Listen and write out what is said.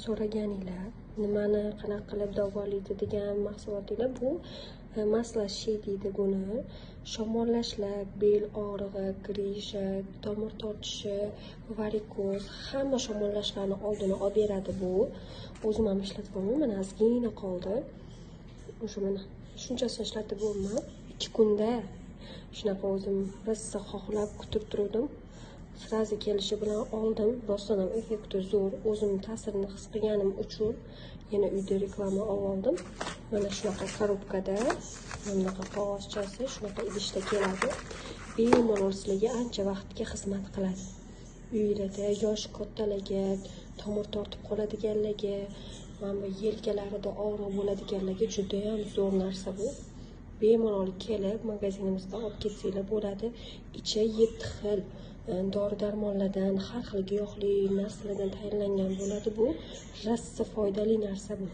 So'raganinglar, nimani qanaqa qilib davolaydi degan mahsulotlar bu maslashiy deydi buni. Shamollashlar, bel og'rig'i, grisha, tomir tortishi, varikoz, hamma shamollashlarni oldini olib beradi bu. O'zim ham ishlatib oldim, mana ozgina qoldi. O'sha mana shunchasini ishlatib bo'lmay, 2 kunda shunaqa o'zim rosa xohlab kutib turdim. Srazi kelishi bilan oldim. Rostdan ham effekti zo'r. O'zim ta'sirini his qilganim uchun yana uyda reklama oldim. Mana shunaqa korobkada, bunaqa qog'ozchasi, shunaqa idishda keladi. Bemalol sizlarga ancha vaqtga xizmat qiladi. Uylarda yosh kattalarga, tomir tortib qoladiganlarga, mana yelkalarida og'riq bo'ladiganlarga juda ham zo'r narsa bu. Bemalol kelib magazinimizdan olib ketsanglar bo'ladi. Ichi 7 xil dori-darmonlardan, har xil giyohli narsalardan tayyorlangan bo'ladi bu. Rosa foydali narsa bu.